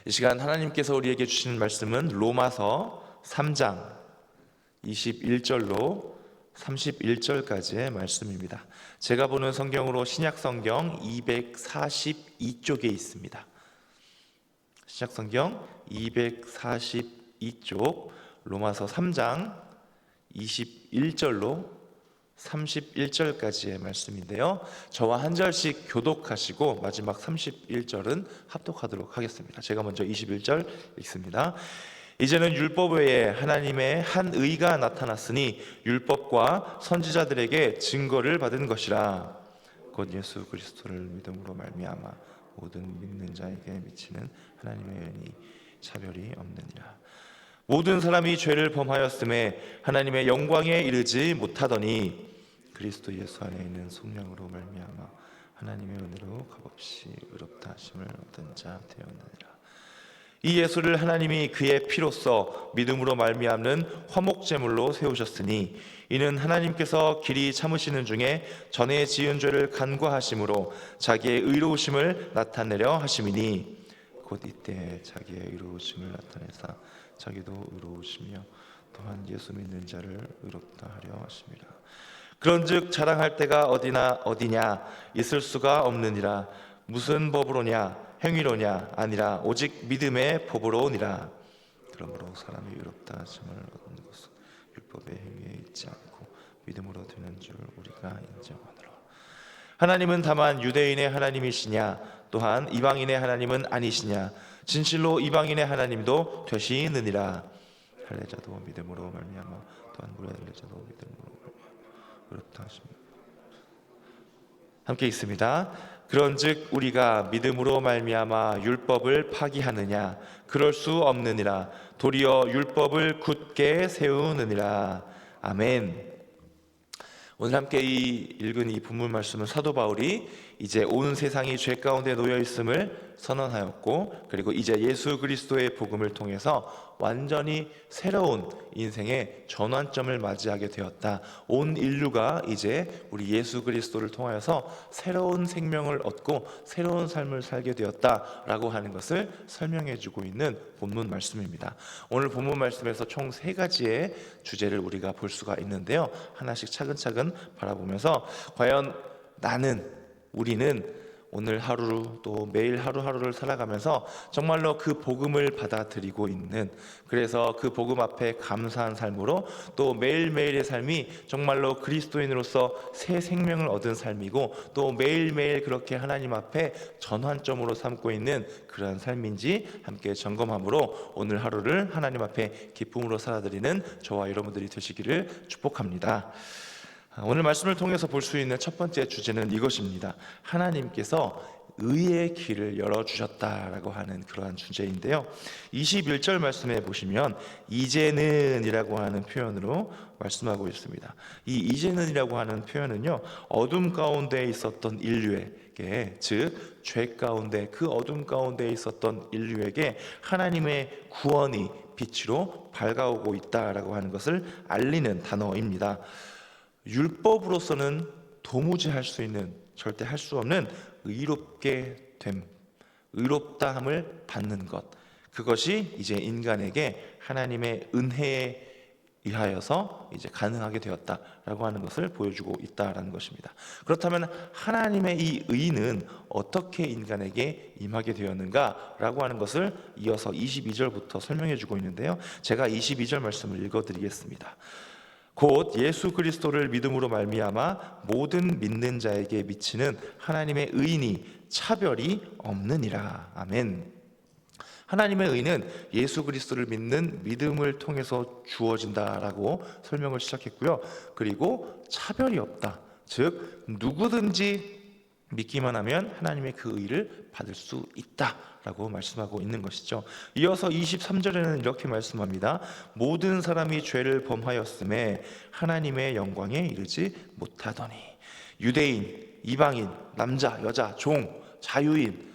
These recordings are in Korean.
이 시간 하나님께서 우리에게 주시는 말씀은 로마서 3장 21절로 31절까지의 말씀입니다. 제가 보는 성경으로 신약성경 242쪽에 있습니다. 신약성경 242쪽 로마서 3장 21절로 31절까지의 말씀인데요, 저와 한 절씩 교독하시고 마지막 31절은 합독하도록 하겠습니다. 제가 먼저 21절 읽습니다. 이제는 율법 외에 하나님의 한 의가 나타났으니 율법과 선지자들에게 증거를 받은 것이라. 곧 예수 그리스도를 믿음으로 말미암아 모든 믿는 자에게 미치는 하나님의 은혜니 차별이 없느니라. 모든 사람이 죄를 범하였음에 하나님의 영광에 이르지 못하더니 그리스도 예수 안에 있는 성령으로 말미암아 하나님의 은혜로 값없이 의롭다 하심을 얻은 자 되었느니라. 이 예수를 하나님이 그의 피로써 믿음으로 말미암는 화목제물로 세우셨으니 이는 하나님께서 길이 참으시는 중에 전에 지은 죄를 간과하심으로 자기의 의로우심을 나타내려 하심이니 곧 이때 자기의 의로우심을 나타내사 자기도 의로우시며 또한 예수 믿는 자를 의롭다 하려 하심이라. 그런즉 자랑할 때가 어디냐 있을 수가 없느니라. 무슨 법으로냐 행위로냐 아니라 오직 믿음의 법으로니라. 그러므로 사람이 의롭다 하심을 얻는 것은 율법의 행위에 있지 않고 믿음으로 되는 줄 우리가 인정하노라. 하나님은 다만 유대인의 하나님이시냐 또한 이방인의 하나님은 아니시냐. 진실로 이방인의 하나님도 되시느니라. 할례자도 믿음으로 말미암아 또한 무할례자도 믿음으로 말미암아 의롭다 하십니다. 함께 있습니다. 그런즉 우리가 믿음으로 말미암아 율법을 파기하느냐 그럴 수 없느니라. 도리어 율법을 굳게 세우느니라. 아멘. 오늘 함께 읽은 이 본문 말씀은 사도 바울이 이제 온 세상이 죄 가운데 놓여 있음을 선언하였고, 그리고 이제 예수 그리스도의 복음을 통해서 완전히 새로운 인생의 전환점을 맞이하게 되었다. 온 인류가 이제 우리 예수 그리스도를 통하여서 새로운 생명을 얻고 새로운 삶을 살게 되었다라고 하는 것을 설명해주고 있는 본문 말씀입니다. 오늘 본문 말씀에서 총 3가지의 주제를 우리가 볼 수가 있는데요, 하나씩 차근차근 바라보면서 과연 우리는 오늘 하루 또 매일 하루하루를 살아가면서 정말로 그 복음을 받아들이고 있는, 그래서 그 복음 앞에 감사한 삶으로 또 매일매일의 삶이 정말로 그리스도인으로서 새 생명을 얻은 삶이고 또 매일매일 그렇게 하나님 앞에 전환점으로 삼고 있는 그러한 삶인지 함께 점검함으로 오늘 하루를 하나님 앞에 기쁨으로 살아드리는 저와 여러분들이 되시기를 축복합니다. 오늘 말씀을 통해서 볼 수 있는 첫 번째 주제는 이것입니다. 하나님께서 의의 길을 열어주셨다라고 하는 그러한 주제인데요, 21절 말씀에 보시면 이제는 이라고 하는 표현으로 말씀하고 있습니다. 이 이제는이라고 하는 표현은요, 어둠 가운데 있었던 인류에게, 즉 죄 가운데 그 어둠 가운데 있었던 인류에게 하나님의 구원이 빛으로 밝아오고 있다라고 하는 것을 알리는 단어입니다. 율법으로서는 도무지 할 수 있는, 절대 할 수 없는 의롭게 됨, 의롭다함을 받는 것, 그것이 이제 인간에게 하나님의 은혜에 의하여서 이제 가능하게 되었다라고 하는 것을 보여주고 있다라는 것입니다. 그렇다면 하나님의 이 의는 어떻게 인간에게 임하게 되었는가라고 하는 것을 이어서 22절부터 설명해 주고 있는데요, 제가 22절 말씀을 읽어드리겠습니다. 곧 예수 그리스도를 믿음으로 말미암아 모든 믿는 자에게 미치는 하나님의 의니 차별이 없느니라. 아멘. 하나님의 의는 예수 그리스도를 믿는 믿음을 통해서 주어진다라고 설명을 시작했고요, 그리고 차별이 없다, 즉 누구든지 믿기만 하면 하나님의 그 의를 받을 수 있다라고 말씀하고 있는 것이죠. 이어서 23절에는 이렇게 말씀합니다. 모든 사람이 죄를 범하였음에 하나님의 영광에 이르지 못하더니 유대인, 이방인, 남자, 여자, 종, 자유인,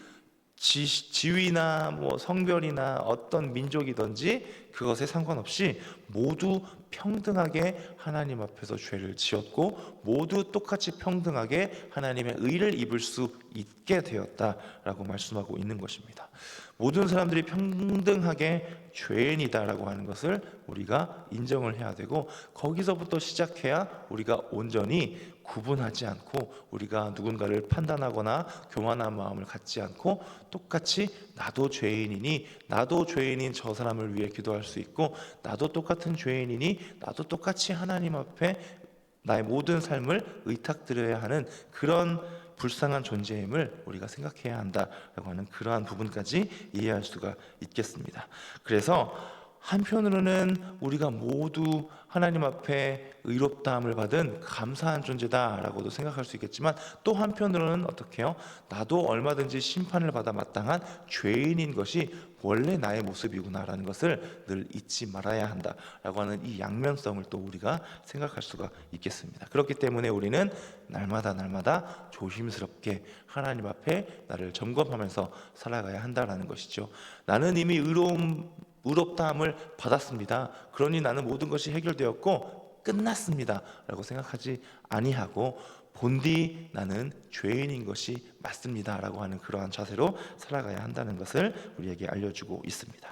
지위나 성별이나 어떤 민족이든지 그것에 상관없이 모두 평등하게 하나님 앞에서 죄를 지었고 모두 똑같이 평등하게 하나님의 의를 입을 수 있게 되었다라고 말씀하고 있는 것입니다. 모든 사람들이 평등하게 죄인이다라고 하는 것을 우리가 인정을 해야 되고, 거기서부터 시작해야 우리가 온전히 구분하지 않고 우리가 누군가를 판단하거나 교만한 마음을 갖지 않고 똑같이 나도 죄인이니 나도 죄인인 저 사람을 위해 기도할 수 있고, 나도 똑같은 죄인이니 나도 똑같이 하나님 앞에 나의 모든 삶을 의탁드려야 하는 그런 불쌍한 존재임을 우리가 생각해야 한다라고 하는 그러한 부분까지 이해할 수가 있겠습니다. 그래서 한편으로는 우리가 모두 하나님 앞에 의롭다함을 받은 감사한 존재다라고도 생각할 수 있겠지만, 또 한편으로는 어떻게 해요? 나도 얼마든지 심판을 받아 마땅한 죄인인 것이 원래 나의 모습이구나라는 것을 늘 잊지 말아야 한다라고 하는 이 양면성을 또 우리가 생각할 수가 있겠습니다. 그렇기 때문에 우리는 날마다 조심스럽게 하나님 앞에 나를 점검하면서 살아가야 한다라는 것이죠. 나는 이미 의롭다함을 받았습니다. 그러니 나는 모든 것이 해결되었고 끝났습니다 라고 생각하지 아니하고, 본디 나는 죄인인 것이 맞습니다 라고 하는 그러한 자세로 살아가야 한다는 것을 우리에게 알려주고 있습니다.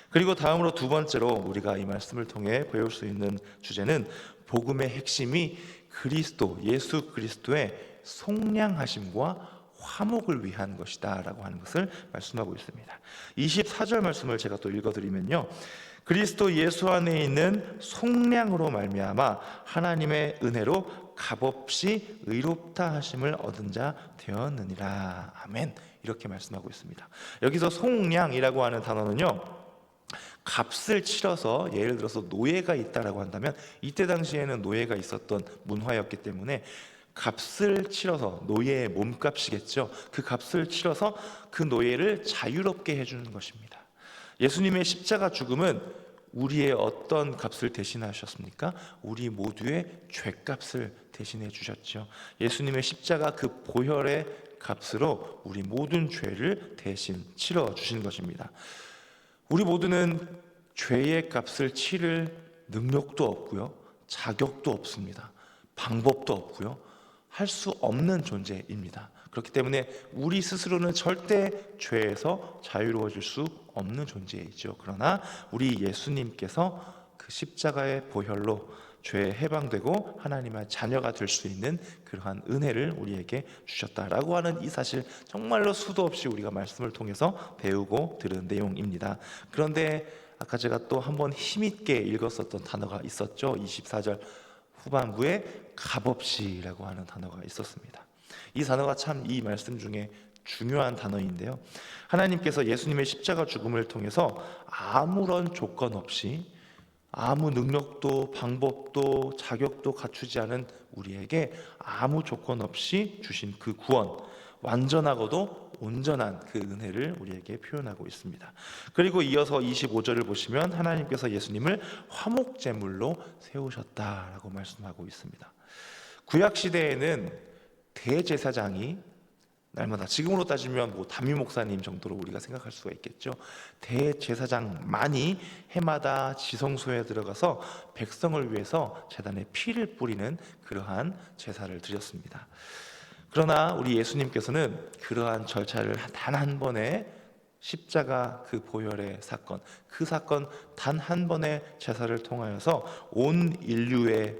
그리고 다음으로 두 번째로 우리가 이 말씀을 통해 배울 수 있는 주제는, 복음의 핵심이 그리스도, 예수 그리스도의 속량하심과 화목을 위한 것이다 라고 하는 것을 말씀하고 있습니다. 24절 말씀을 제가 또 읽어드리면요, 그리스도 예수 안에 있는 속량으로 말미암아 하나님의 은혜로 값없이 의롭다 하심을 얻은 자 되었느니라. 아멘. 이렇게 말씀하고 있습니다. 여기서 속량이라고 하는 단어는요, 값을 치러서, 예를 들어서 노예가 있다라고 한다면, 이때 당시에는 노예가 있었던 문화였기 때문에 값을 치러서, 노예의 몸값이겠죠, 그 값을 치러서 그 노예를 자유롭게 해주는 것입니다. 예수님의 십자가 죽음은 우리의 어떤 값을 대신하셨습니까? 우리 모두의 죄값을 대신해 주셨죠. 예수님의 십자가 그 보혈의 값으로 우리 모든 죄를 대신 치러 주신 것입니다. 우리 모두는 죄의 값을 치를 능력도 없고요, 자격도 없습니다. 방법도 없고요, 할 수 없는 존재입니다. 그렇기 때문에 우리 스스로는 절대 죄에서 자유로워질 수 없는 존재이죠. 그러나 우리 예수님께서 그 십자가의 보혈로 죄에 해방되고 하나님의 자녀가 될 수 있는 그러한 은혜를 우리에게 주셨다라고 하는 이 사실, 정말로 수도 없이 우리가 말씀을 통해서 배우고 들은 내용입니다. 그런데 아까 제가 또 한번 힘있게 읽었었던 단어가 있었죠. 24절 후반부에 값없이라고 하는 단어가 있었습니다. 이 단어가 참 이 말씀 중에 중요한 단어인데요, 하나님께서 예수님의 십자가 죽음을 통해서 아무런 조건 없이, 아무 능력도 방법도 자격도 갖추지 않은 우리에게 아무 조건 없이 주신 그 구원, 완전하고도 온전한 그 은혜를 우리에게 표현하고 있습니다. 그리고 이어서 25절을 보시면 하나님께서 예수님을 화목제물로 세우셨다라고 말씀하고 있습니다. 구약 시대에는 대제사장이 날마다, 지금으로 따지면 담임 목사님 정도로 우리가 생각할 수가 있겠죠, 대제사장만이 해마다 지성소에 들어가서 백성을 위해서 제단에 피를 뿌리는 그러한 제사를 드렸습니다. 그러나 우리 예수님께서는 그러한 절차를 단 한 번에, 십자가 그 보혈의 사건, 그 사건 단 한 번의 제사를 통하여서 온 인류의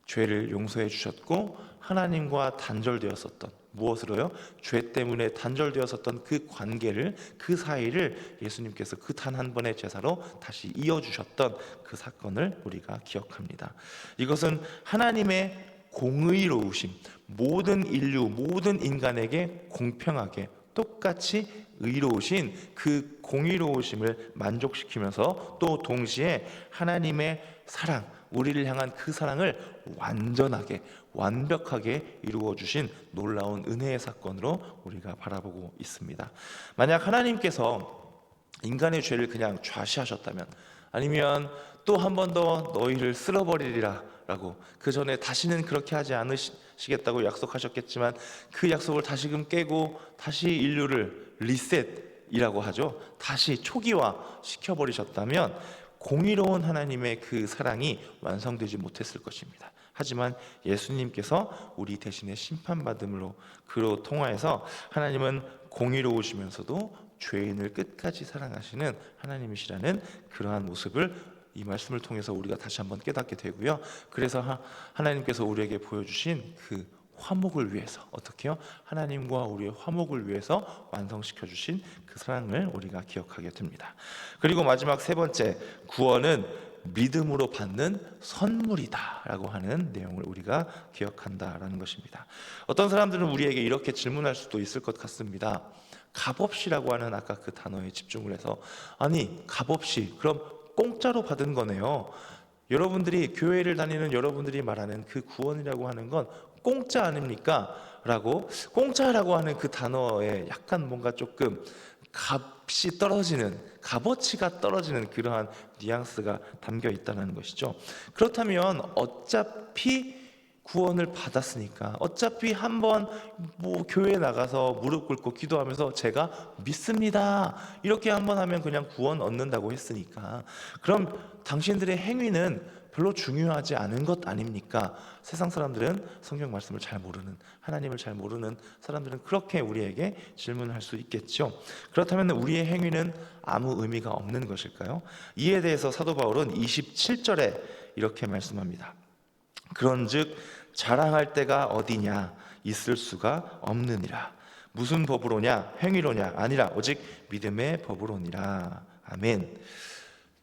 죄를 용서해 주셨고, 하나님과 단절되었었던, 무엇으로요? 죄 때문에 단절되었었던 그 관계를, 그 사이를 예수님께서 그 단 한 번의 제사로 다시 이어주셨던 그 사건을 우리가 기억합니다. 이것은 하나님의 공의로우심, 모든 인류, 모든 인간에게 공평하게 똑같이 의로우신 그 공의로우심을 만족시키면서 또 동시에 하나님의 사랑, 우리를 향한 그 사랑을 완전하게, 완벽하게 이루어 주신 놀라운 은혜의 사건으로 우리가 바라보고 있습니다. 만약 하나님께서 인간의 죄를 그냥 좌시하셨다면, 아니면 또 한 번 더 너희를 쓸어버리리라 라고, 그 전에 다시는 그렇게 하지 않으시겠다고 약속하셨겠지만 그 약속을 다시금 깨고 다시 인류를 리셋이라고 하죠. 다시 초기화 시켜버리셨다면 공의로운 하나님의 그 사랑이 완성되지 못했을 것입니다. 하지만 예수님께서 우리 대신에 심판받음으로 그로 통하여서 하나님은 공의로우시면서도 죄인을 끝까지 사랑하시는 하나님이시라는 그러한 모습을 이 말씀을 통해서 우리가 다시 한번 깨닫게 되고요. 그래서 하나님께서 우리에게 보여주신 그 화목을 위해서 어떻게요? 하나님과 우리의 화목을 위해서 완성시켜 주신 그 사랑을 우리가 기억하게 됩니다. 그리고 마지막 세 번째, 구원은 믿음으로 받는 선물이다 라고 하는 내용을 우리가 기억한다라는 것입니다. 어떤 사람들은 우리에게 이렇게 질문할 수도 있을 것 같습니다. 값없이라고 하는 아까 그 단어에 집중을 해서, 아니 값없이 그럼 공짜로 받은 거네요. 여러분들이 교회를 다니는 여러분들이 말하는 그 구원이라고 하는 건 공짜 아닙니까? 라고, 공짜라고 하는 그 단어에 약간 뭔가 조금 값이 떨어지는, 값어치가 떨어지는 그러한 뉘앙스가 담겨 있다는 것이죠. 그렇다면 어차피 구원을 받았으니까, 어차피 한번 교회에 나가서 무릎 꿇고 기도하면서 제가 믿습니다 이렇게 한번 하면 그냥 구원 얻는다고 했으니까, 그럼 당신들의 행위는 별로 중요하지 않은 것 아닙니까? 세상 사람들은 성경 말씀을 잘 모르는, 하나님을 잘 모르는 사람들은 그렇게 우리에게 질문할 수 있겠죠. 그렇다면 우리의 행위는 아무 의미가 없는 것일까요? 이에 대해서 사도 바울은 27절에 이렇게 말씀합니다. 그런즉 자랑할 데가 어디냐? 있을 수가 없느니라. 무슨 법으로냐? 행위로냐? 아니라 오직 믿음의 법으로니라. 아멘.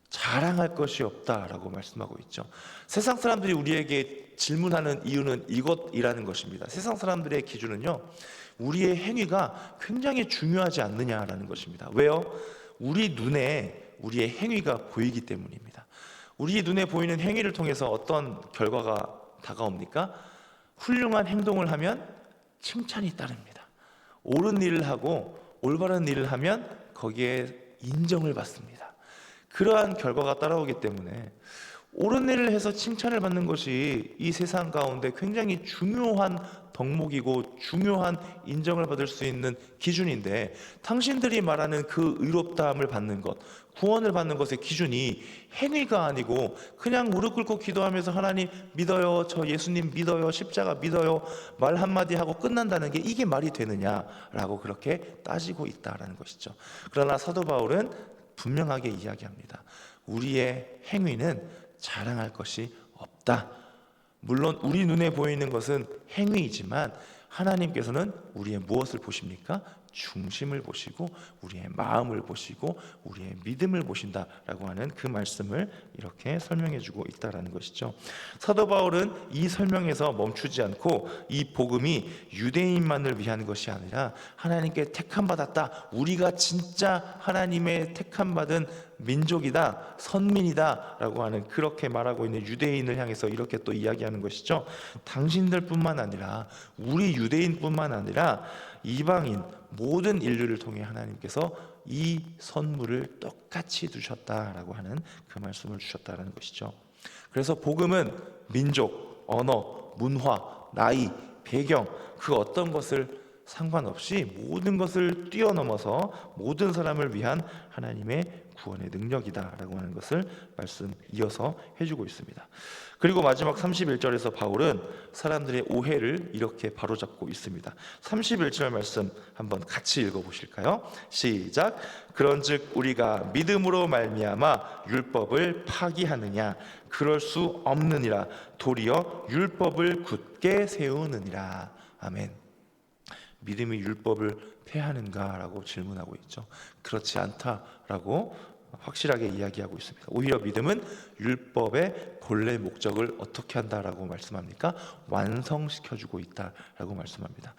자랑할 것이 없다라고 말씀하고 있죠. 세상 사람들이 우리에게 질문하는 이유는 이것이라는 것입니다. 세상 사람들의 기준은요, 우리의 행위가 굉장히 중요하지 않느냐라는 것입니다. 왜요? 우리 눈에 우리의 행위가 보이기 때문입니다. 우리 눈에 보이는 행위를 통해서 어떤 결과가 다가옵니까? 훌륭한 행동을 하면 칭찬이 따릅니다. 옳은 일을 하고 올바른 일을 하면 거기에 인정을 받습니다. 그러한 결과가 따라오기 때문에 옳은 일을 해서 칭찬을 받는 것이 이 세상 가운데 굉장히 중요한 덕목이고 중요한 인정을 받을 수 있는 기준인데, 당신들이 말하는 그 의롭다함을 받는 것, 구원을 받는 것의 기준이 행위가 아니고 그냥 무릎 꿇고 기도하면서 하나님 믿어요, 저 예수님 믿어요, 십자가 믿어요 말 한마디 하고 끝난다는 게 이게 말이 되느냐라고 그렇게 따지고 있다라는 것이죠. 그러나 사도 바울은 분명하게 이야기합니다. 우리의 행위는 자랑할 것이 없다. 물론 우리 눈에 보이는 것은 행위이지만 하나님께서는 우리의 무엇을 보십니까? 중심을 보시고 우리의 마음을 보시고 우리의 믿음을 보신다라고 하는 그 말씀을 이렇게 설명해 주고 있다는 것이죠. 사도 바울은 이 설명에서 멈추지 않고 이 복음이 유대인만을 위한 것이 아니라 하나님께 택함받았다, 우리가 진짜 하나님의 택함받은 민족이다, 선민이다 라고 하는, 그렇게 말하고 있는 유대인을 향해서 이렇게 또 이야기하는 것이죠. 당신들뿐만 아니라, 우리 유대인뿐만 아니라 이방인 모든 인류를 통해 하나님께서 이 선물을 똑같이 주셨다라고 하는 그 말씀을 주셨다는 것이죠. 그래서 복음은 민족, 언어, 문화, 나이, 배경, 그 어떤 것을 상관없이 모든 것을 뛰어넘어서 모든 사람을 위한 하나님의 구원의 능력이다라고 하는 것을 말씀 이어서 해주고 있습니다. 그리고 마지막 31절에서 바울은 사람들의 오해를 이렇게 바로잡고 있습니다. 31절 말씀 한번 같이 읽어보실까요? 시작. 그런즉 우리가 믿음으로 말미암아 율법을 파기하느냐? 그럴 수 없느니라. 도리어 율법을 굳게 세우느니라. 아멘. 믿음이 율법을 폐하는가라고 질문하고 있죠. 그렇지 않다라고 확실하게 이야기하고 있습니다. 오히려 믿음은 율법의 본래 목적을 어떻게 한다라고 말씀합니까? 완성시켜주고 있다라고 말씀합니다.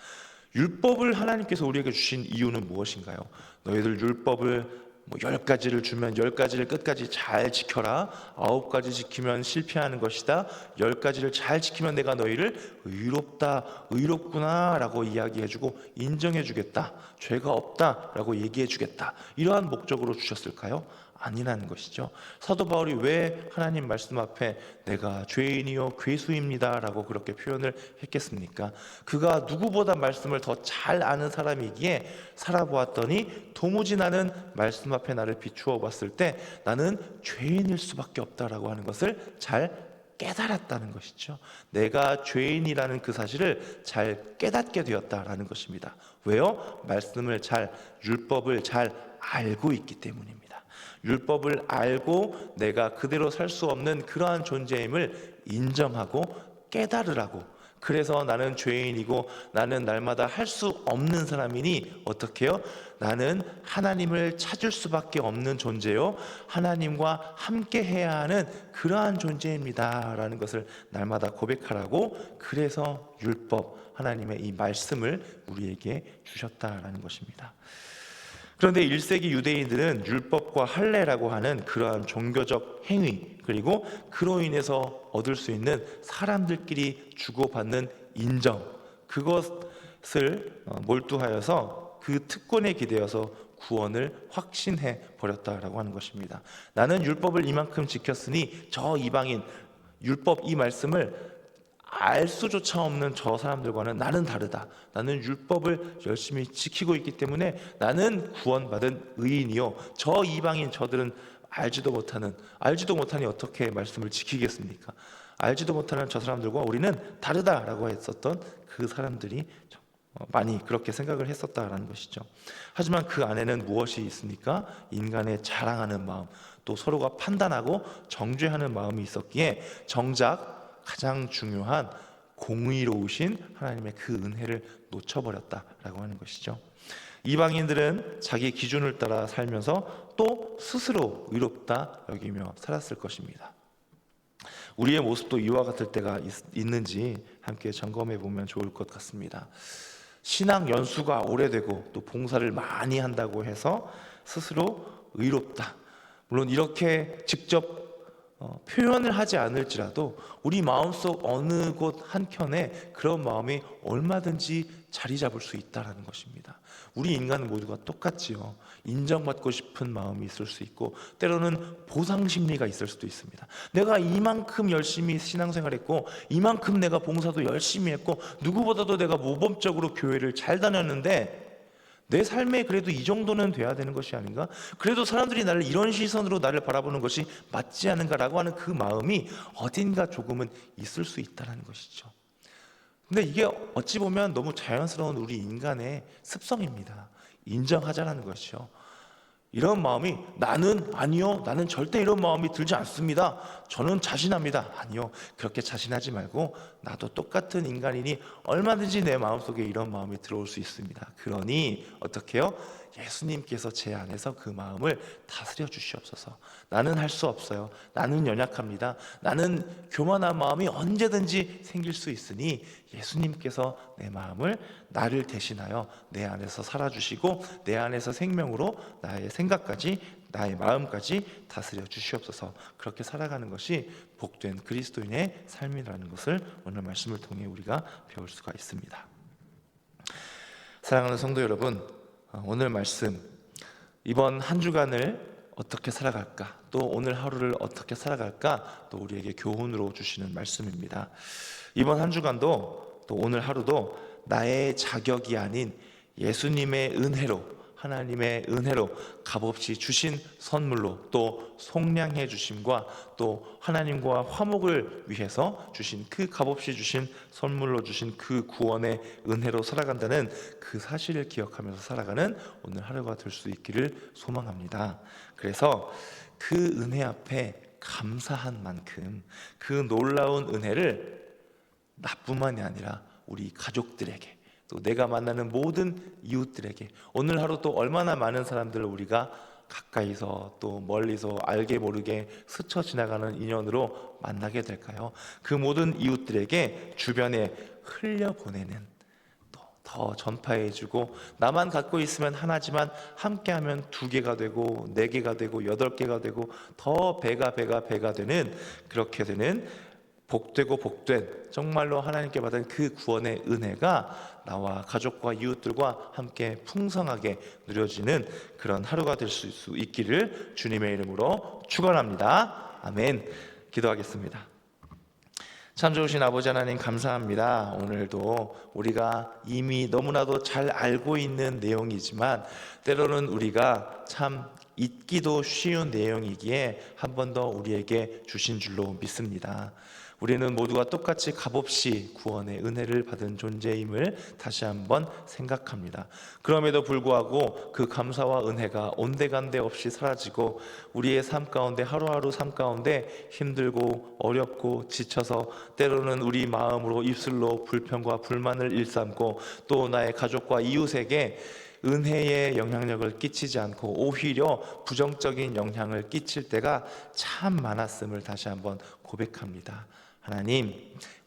율법을 하나님께서 우리에게 주신 이유는 무엇인가요? 너희들 율법을 10가지를 주면 10가지를 끝까지 잘 지켜라. 9가지 지키면 실패하는 것이다. 10가지를 잘 지키면 내가 너희를 의롭다, 의롭구나 라고 이야기해주고 인정해주겠다. 죄가 없다 라고 얘기해주겠다. 이러한 목적으로 주셨을까요? 아니라는 것이죠. 사도 바울이 왜 하나님 말씀 앞에 내가 죄인이요 괴수입니다 라고 그렇게 표현을 했겠습니까? 그가 누구보다 말씀을 더 잘 아는 사람이기에 살아보았더니 도무지 나는 말씀 앞에 나를 비추어 봤을 때 나는 죄인일 수밖에 없다라고 하는 것을 잘 깨달았다는 것이죠. 내가 죄인이라는 그 사실을 잘 깨닫게 되었다라는 것입니다. 왜요? 말씀을 잘, 율법을 잘 알고 있기 때문입니다. 율법을 알고 내가 그대로 살 수 없는 그러한 존재임을 인정하고 깨달으라고. 그래서 나는 죄인이고 나는 날마다 할 수 없는 사람이니 어떻게 해요? 나는 하나님을 찾을 수밖에 없는 존재요 하나님과 함께 해야 하는 그러한 존재입니다 라는 것을 날마다 고백하라고. 그래서 율법, 하나님의 이 말씀을 우리에게 주셨다라는 것입니다. 그런데 1세기 유대인들은 율법과 할례라고 하는 그러한 종교적 행위, 그리고 그로 인해서 얻을 수 있는 사람들끼리 주고받는 인정, 그것을 몰두하여서 그 특권에 기대어서 구원을 확신해 버렸다라고 하는 것입니다. 나는 율법을 이만큼 지켰으니 저 이방인 율법 이 말씀을 알 수조차 없는 저 사람들과는 나는 다르다. 나는 율법을 열심히 지키고 있기 때문에 나는 구원받은 의인이요 저 이방인 저들은 알지도 못하니 어떻게 말씀을 지키겠습니까? 알지도 못하는 저 사람들과 우리는 다르다라고 했었던 그 사람들이 많이 그렇게 생각을 했었다라는 것이죠. 하지만 그 안에는 무엇이 있습니까? 인간의 자랑하는 마음, 또 서로가 판단하고 정죄하는 마음이 있었기에 정작 가장 중요한 공의로우신 하나님의 그 은혜를 놓쳐버렸다라고 하는 것이죠. 이방인들은 자기 기준을 따라 살면서 또 스스로 의롭다 여기며 살았을 것입니다. 우리의 모습도 이와 같을 때가 있는지 함께 점검해 보면 좋을 것 같습니다. 신앙 연수가 오래되고 또 봉사를 많이 한다고 해서 스스로 의롭다, 물론 이렇게 직접 표현을 하지 않을지라도 우리 마음속 어느 곳 한켠에 그런 마음이 얼마든지 자리 잡을 수 있다는 것입니다. 우리 인간은 모두가 똑같지요. 인정받고 싶은 마음이 있을 수 있고 때로는 보상 심리가 있을 수도 있습니다. 내가 이만큼 열심히 신앙생활했고 이만큼 내가 봉사도 열심히 했고 누구보다도 내가 모범적으로 교회를 잘 다녔는데 내 삶에 그래도 이 정도는 돼야 되는 것이 아닌가? 그래도 사람들이 나를 이런 시선으로 나를 바라보는 것이 맞지 않은가라고 하는 그 마음이 어딘가 조금은 있을 수 있다는 것이죠. 근데 이게 어찌 보면 너무 자연스러운 우리 인간의 습성입니다. 인정하자라는 것이죠. 이런 마음이 아니요, 나는 절대 이런 마음이 들지 않습니다. 저는 자신합니다. 아니요, 그렇게 자신하지 말고 나도 똑같은 인간이니 얼마든지 내 마음속에 이런 마음이 들어올 수 있습니다. 그러니 어떻게 해요? 예수님께서 제 안에서 그 마음을 다스려 주시옵소서. 나는 할 수 없어요. 나는 연약합니다. 나는 교만한 마음이 언제든지 생길 수 있으니 예수님께서 내 마음을 나를 대신하여 내 안에서 살아주시고 내 안에서 생명으로 나의 생각까지 나의 마음까지 다스려 주시옵소서. 그렇게 살아가는 것이 복된 그리스도인의 삶이라는 것을 오늘 말씀을 통해 우리가 배울 수가 있습니다. 사랑하는 성도 여러분, 오늘 말씀, 이번 한 주간을 어떻게 살아갈까, 또 오늘 하루를 어떻게 살아갈까, 또 우리에게 교훈으로 주시는 말씀입니다. 이번 한 주간도 또 오늘 하루도 나의 자격이 아닌 예수님의 은혜로, 하나님의 은혜로 값없이 주신 선물로 또 속량해 주심과 또 하나님과 화목을 위해서 주신 그 값없이 주신 선물로 주신 그 구원의 은혜로 살아간다는 그 사실을 기억하면서 살아가는 오늘 하루가 될 수 있기를 소망합니다. 그래서 그 은혜 앞에 감사한 만큼 그 놀라운 은혜를 나뿐만이 아니라 우리 가족들에게, 또 내가 만나는 모든 이웃들에게, 오늘 하루 또 얼마나 많은 사람들을 우리가 가까이서 또 멀리서 알게 모르게 스쳐 지나가는 인연으로 만나게 될까요? 그 모든 이웃들에게 주변에 흘려보내는, 또 더 전파해주고, 나만 갖고 있으면 하나지만 함께하면 2개가 되고 4개가 되고 8개가 되고 더 배가 되는, 그렇게 되는 복되고 복된 정말로 하나님께 받은 그 구원의 은혜가 나와 가족과 이웃들과 함께 풍성하게 누려지는 그런 하루가 될 수 있기를 주님의 이름으로 축원합니다. 아멘. 기도하겠습니다. 참 좋으신 아버지 하나님 감사합니다. 오늘도 우리가 이미 너무나도 잘 알고 있는 내용이지만 때로는 우리가 참 잊기도 쉬운 내용이기에 한 번 더 우리에게 주신 줄로 믿습니다. 우리는 모두가 똑같이 값없이 구원의 은혜를 받은 존재임을 다시 한번 생각합니다. 그럼에도 불구하고 그 감사와 은혜가 온데간데 없이 사라지고 우리의 삶 가운데 하루하루 삶 가운데 힘들고 어렵고 지쳐서 때로는 우리 마음으로 입술로 불평과 불만을 일삼고 또 나의 가족과 이웃에게 은혜의 영향력을 끼치지 않고 오히려 부정적인 영향을 끼칠 때가 참 많았음을 다시 한번 고백합니다. 하나님,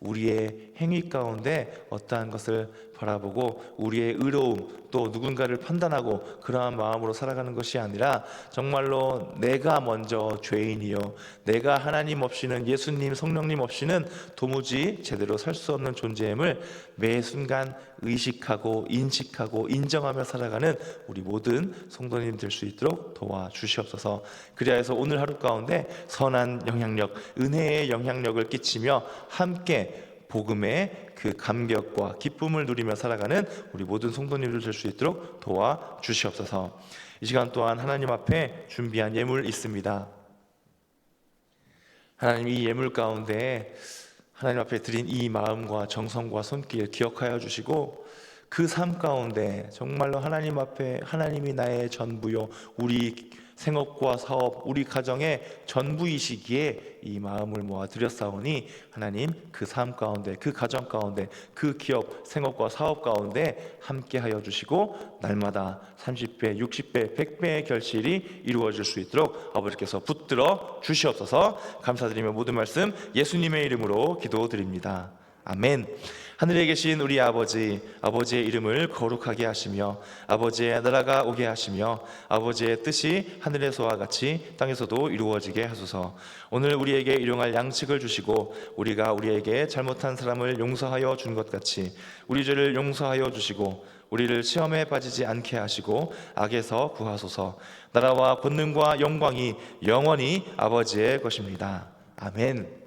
우리의 행위 가운데 어떠한 것을 바라보고 우리의 의로움 또 누군가를 판단하고 그러한 마음으로 살아가는 것이 아니라 정말로 내가 먼저 죄인이요, 내가 하나님 없이는, 예수님 성령님 없이는 도무지 제대로 살 수 없는 존재임을 매 순간 의식하고 인식하고 인정하며 살아가는 우리 모든 성도님 될 수 있도록 도와주시옵소서. 그리하여서 오늘 하루 가운데 선한 영향력, 은혜의 영향력을 끼치며 함께 복음의 그 감격과 기쁨을 누리며 살아가는 우리 모든 성도님들 될 수 있도록 도와주시옵소서. 이 시간 또한 하나님 앞에 준비한 예물 있습니다. 하나님, 이 예물 가운데 하나님 앞에 드린 이 마음과 정성과 손길 기억하여 주시고 그 삶 가운데 정말로 하나님 앞에 하나님이 나의 전부요, 우리 생업과 사업, 우리 가정의 전부이시기에 이 마음을 모아 드렸사오니 하나님 그 삶 가운데, 그 가정 가운데, 그 기업, 생업과 사업 가운데 함께하여 주시고 날마다 30배, 60배, 100배의 결실이 이루어질 수 있도록 아버지께서 붙들어 주시옵소서. 감사드리며 모든 말씀 예수님의 이름으로 기도드립니다. 아멘. 하늘에 계신 우리 아버지, 아버지의 이름을 거룩하게 하시며 아버지의 나라가 오게 하시며 아버지의 뜻이 하늘에서와 같이 땅에서도 이루어지게 하소서. 오늘 우리에게 일용할 양식을 주시고 우리가 우리에게 잘못한 사람을 용서하여 준 것 같이 우리 죄를 용서하여 주시고 우리를 시험에 빠지지 않게 하시고 악에서 구하소서. 나라와 권능과 영광이 영원히 아버지의 것입니다. 아멘.